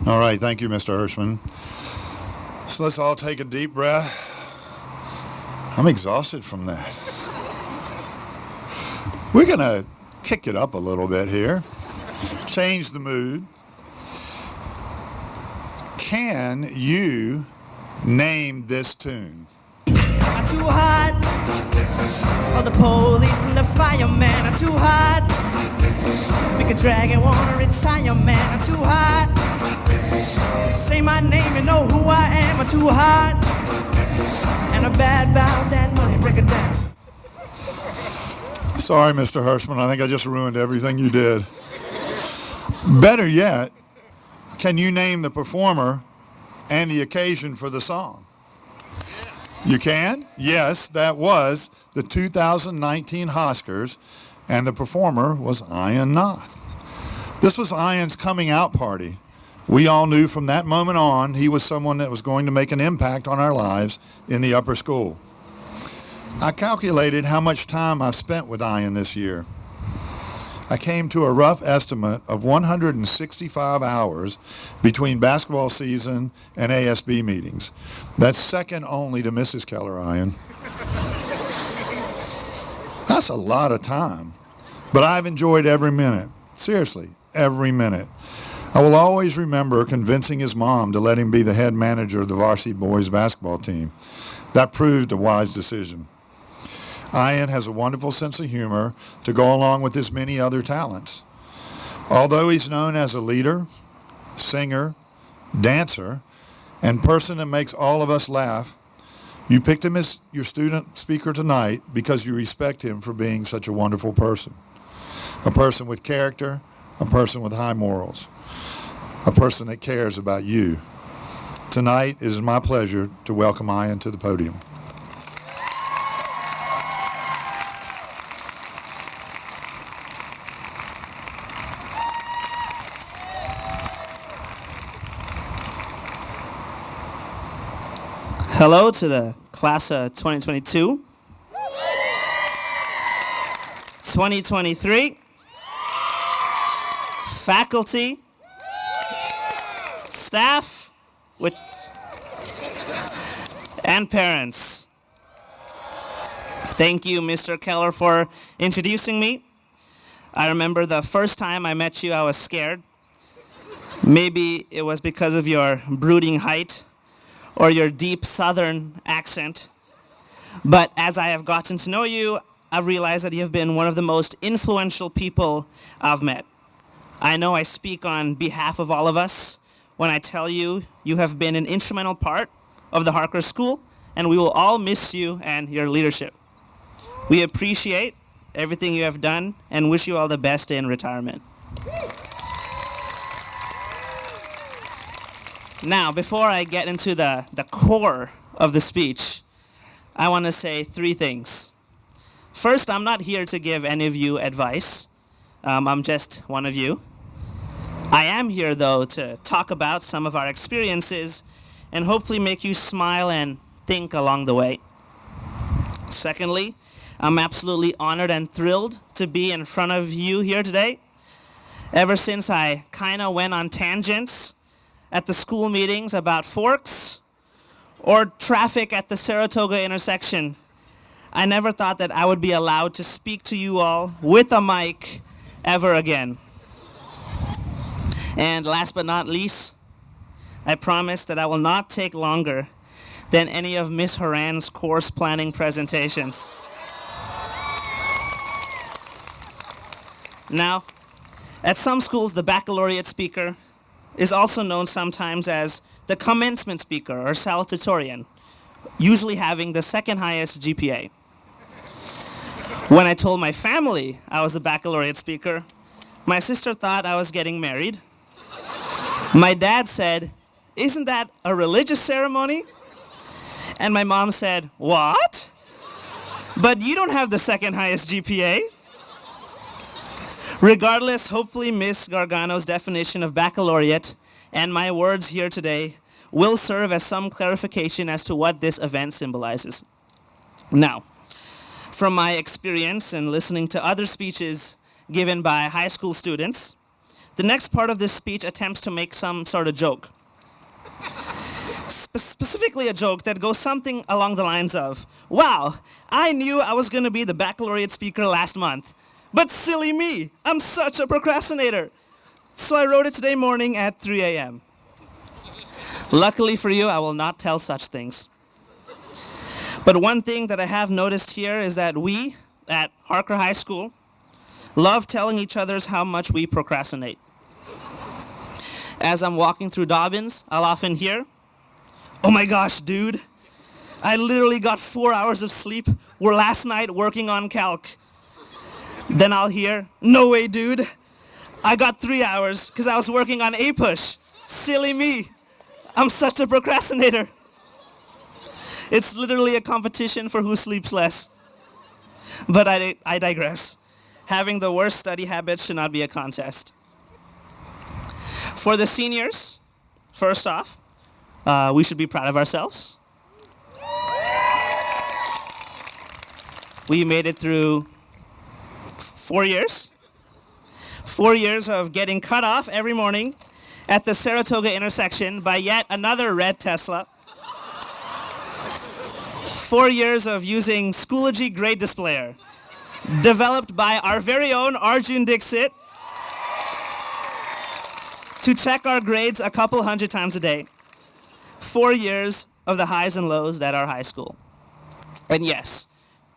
All right, thank you, Mr. Hirschman. So let's all take a deep breath. I'm exhausted from that. We're going to kick it up a little bit here, change the mood. Can you name this tune? I'm too hot for the police and the fireman. I'm too hot. Make a dragon wanna retire, man. I'm too hot. Say my name and know who I am. I'm too hot. And a bad about that money. Break it down. Sorry, Mr. Hirschman. I think I just ruined everything you did. Better yet, can you name the performer and the occasion for the song? You can? Yes, that was the 2019 Oscars, and the performer was Ayan Nath. This was Ayan's coming out party. We all knew from that moment on he was someone that was going to make an impact on our lives in the upper school. I calculated how much time I've spent with Ayan this year. I came to a rough estimate of 165 hours between basketball season and ASB meetings. That's second only to Mrs. Keller, Ayan. That's a lot of time, but I've enjoyed every minute. Seriously, every minute. I will always remember convincing his mom to let him be the head manager of the varsity boys basketball team. That proved a wise decision. Ayan has a wonderful sense of humor to go along with his many other talents. Although he's known as a leader, singer, dancer, and person that makes all of us laugh, you picked him as your student speaker tonight because you respect him for being such a wonderful person. A person with character, a person with high morals, a person that cares about you. Tonight it is my pleasure to welcome Ayan to the podium. Hello to the class of 2022, 2023, faculty, staff, and parents. Thank you, Mr. Keller, for introducing me. I remember the first time I met you, I was scared. Maybe it was because of your brooding height or your deep southern accent. But as I have gotten to know you, I've realized that you've been one of the most influential people I've met. I know I speak on behalf of all of us when I tell you you have been an instrumental part of the Harker School, and we will all miss you and your leadership. We appreciate everything you have done and wish you all the best in retirement. Now, before I get into the core of the speech, I want to say three things. First, I'm not here to give any of you advice. I'm just one of you. I am here, though, to talk about some of our experiences and hopefully make you smile and think along the way. Secondly, I'm absolutely honored and thrilled to be in front of you here today. Ever since I kind of went on tangents at the school meetings about forks or traffic at the Saratoga intersection, I never thought that I would be allowed to speak to you all with a mic ever again. And last but not least, I promise that I will not take longer than any of Miss Horan's course planning presentations. Now, at some schools, the baccalaureate speaker is also known sometimes as the commencement speaker or salutatorian, usually having the second highest GPA. When I told my family I was a baccalaureate speaker, my sister thought I was getting married. My dad said, "Isn't that a religious ceremony?" And my mom said, "What? But you don't have the second highest GPA." Regardless, hopefully Ms. Gargano's definition of baccalaureate and my words here today will serve as some clarification as to what this event symbolizes. Now, from my experience and listening to other speeches given by high school students, The next part of this speech attempts to make some sort of joke. Specifically a joke that goes something along the lines of, wow, I knew I was going to be the baccalaureate speaker last month, but silly me, I'm such a procrastinator. So I wrote it today morning at 3 a.m. Luckily for you, I will not tell such things. But one thing that I have noticed here is that we, at Harker High School, love telling each other how much we procrastinate. As I'm walking through Dobbins, I'll often hear, oh my gosh, dude, I literally got 4 hours of sleep last night working on calc. Then I'll hear, no way, dude, I got 3 hours because I was working on A-Push. Silly me, I'm such a procrastinator. It's literally a competition for who sleeps less. But I digress. Having the worst study habits should not be a contest. For the seniors, first off, we should be proud of ourselves. We made it through 4 years. 4 years of getting cut off every morning at the Saratoga intersection by yet another red Tesla. 4 years of using Schoology Grade Displayer, developed by our very own Arjun Dixit, to check our grades a couple hundred times a day. 4 years of the highs and lows that are high school. And yes,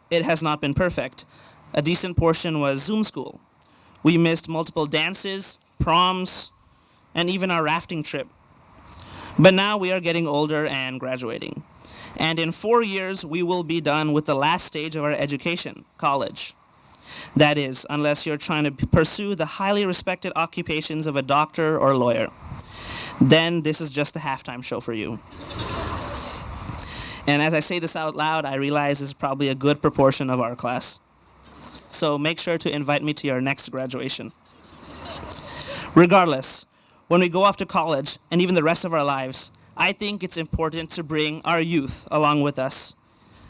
it has not been perfect. A decent portion was Zoom school. We missed multiple dances, proms, and even our rafting trip. But now we are getting older and graduating. And in 4 years, we will be done with the last stage of our education, college. That is, unless you're trying to pursue the highly respected occupations of a doctor or lawyer. Then this is just the halftime show for you. And as I say this out loud, I realize this is probably a good proportion of our class. So make sure to invite me to your next graduation. Regardless, when we go off to college and even the rest of our lives, I think it's important to bring our youth along with us.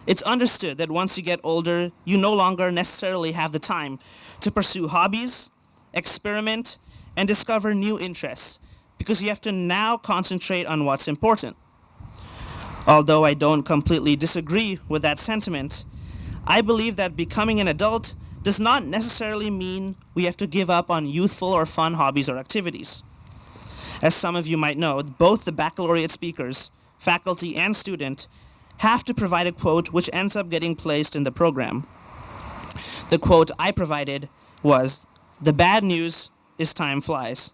It's understood that once you get older, you no longer necessarily have the time to pursue hobbies, experiment, and discover new interests, because you have to now concentrate on what's important. Although I don't completely disagree with that sentiment, I believe that becoming an adult does not necessarily mean we have to give up on youthful or fun hobbies or activities. As some of you might know, both the baccalaureate speakers, faculty, and student have to provide a quote which ends up getting placed in the program. The quote I provided was, "The bad news is time flies.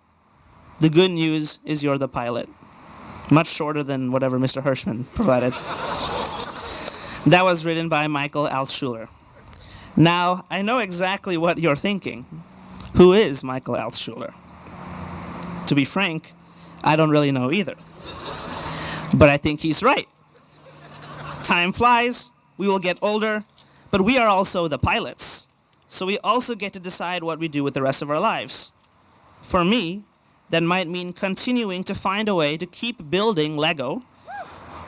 The good news is you're the pilot." Much shorter than whatever Mr. Hirschman provided. That was written by Michael Altshuler. Now, I know exactly what you're thinking. Who is Michael Altshuler? To be frank, I don't really know either. But I think he's right. Time flies, we will get older, but we are also the pilots. So we also get to decide what we do with the rest of our lives. For me, that might mean continuing to find a way to keep building Lego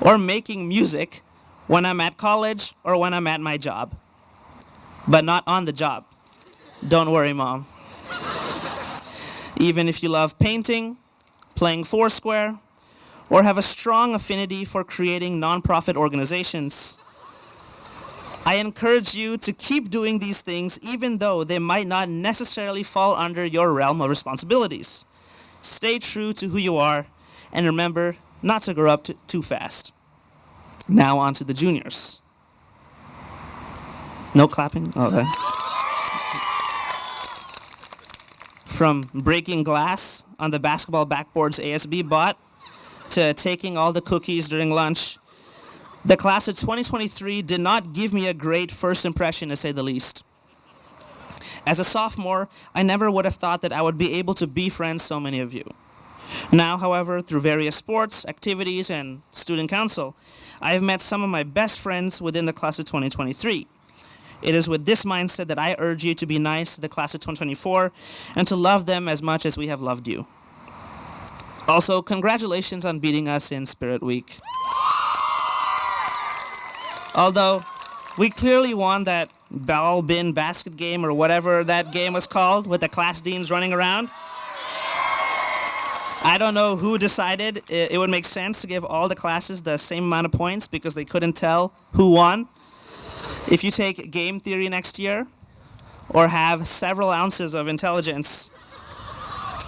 or making music when I'm at college or when I'm at my job. But not on the job. Don't worry, Mom. Even if you love painting, playing Foursquare, or have a strong affinity for creating nonprofit organizations, I encourage you to keep doing these things even though they might not necessarily fall under your realm of responsibilities. Stay true to who you are, and remember not to grow up too fast. Now on to the juniors. No clapping? Okay. From breaking glass on the basketball backboards ASB bought to taking all the cookies during lunch, the class of 2023 did not give me a great first impression, to say the least. As a sophomore, I never would have thought that I would be able to befriend so many of you. Now, however, through various sports, activities, and student council, I have met some of my best friends within the class of 2023. It is with this mindset that I urge you to be nice to the class of 2024 and to love them as much as we have loved you. Also, congratulations on beating us in Spirit Week. Although, we clearly won that ball bin basket game or whatever that game was called with the class deans running around. I don't know who decided it would make sense to give all the classes the same amount of points because they couldn't tell who won. If you take game theory next year or have several ounces of intelligence,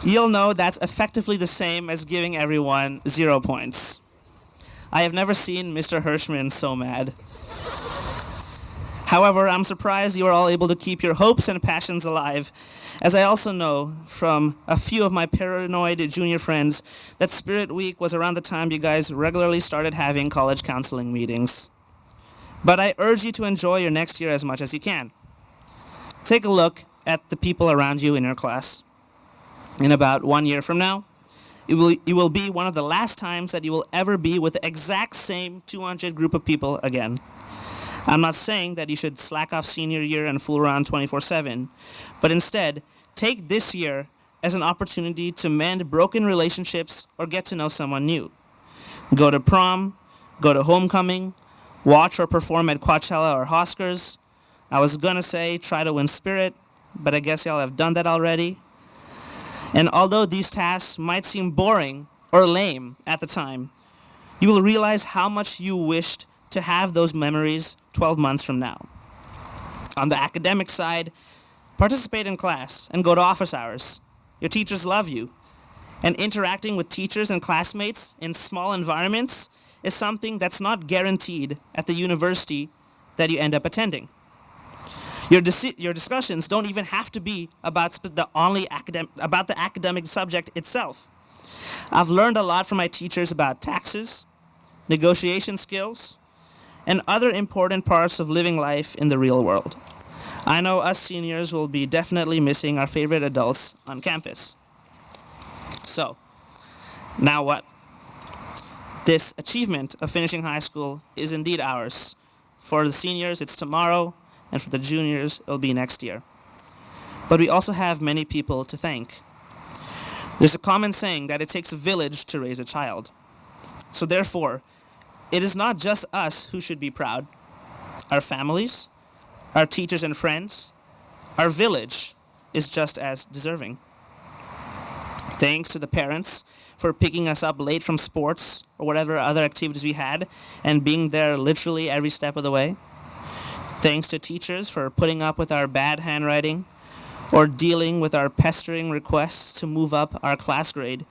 you'll know that's effectively the same as giving everyone 0 points. I have never seen Mr. Hirschman so mad. However, I'm surprised you are all able to keep your hopes and passions alive, as I also know from a few of my paranoid junior friends that Spirit Week was around the time you guys regularly started having college counseling meetings. But I urge you to enjoy your next year as much as you can. Take a look at the people around you in your class. In about 1 year from now, it will be one of the last times that you will ever be with the exact same 200 group of people again. I'm not saying that you should slack off senior year and fool around 24/7, but instead, take this year as an opportunity to mend broken relationships or get to know someone new. Go to prom, go to homecoming, watch or perform at Coachella or Oscars. I was gonna say try to win Spirit, but I guess y'all have done that already. And although these tasks might seem boring or lame at the time, you will realize how much you wished to have those memories 12 months from now. On the academic side, participate in class and go to office hours. Your teachers love you. And interacting with teachers and classmates in small environments is something that's not guaranteed at the university that you end up attending. Your discussions don't even have to be about the academic subject itself. I've learned a lot from my teachers about taxes, negotiation skills, and other important parts of living life in the real world. I know us seniors will be definitely missing our favorite adults on campus. So, now what? This achievement of finishing high school is indeed ours. For the seniors, it's tomorrow, and for the juniors, it'll be next year. But we also have many people to thank. There's a common saying that it takes a village to raise a child. So therefore, it is not just us who should be proud. Our families, our teachers and friends, our village is just as deserving. Thanks to the parents for picking us up late from sports or whatever other activities we had and being there literally every step of the way. Thanks to teachers for putting up with our bad handwriting or dealing with our pestering requests to move up our class grade,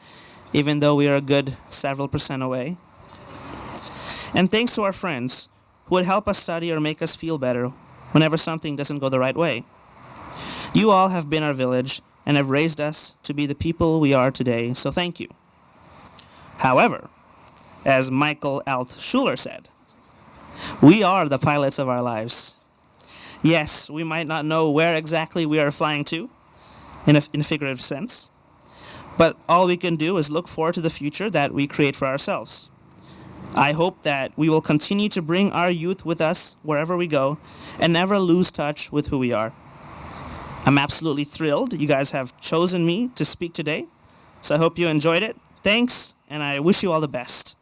even though we are a good several percent away. And thanks to our friends who would help us study or make us feel better whenever something doesn't go the right way. You all have been our village and have raised us to be the people we are today, so thank you. However, as Michael Schuler said, we are the pilots of our lives. Yes, we might not know where exactly we are flying to, in a figurative sense, but all we can do is look forward to the future that we create for ourselves. I hope that we will continue to bring our youth with us wherever we go and never lose touch with who we are. I'm absolutely thrilled you guys have chosen me to speak today, so I hope you enjoyed it. Thanks, and I wish you all the best.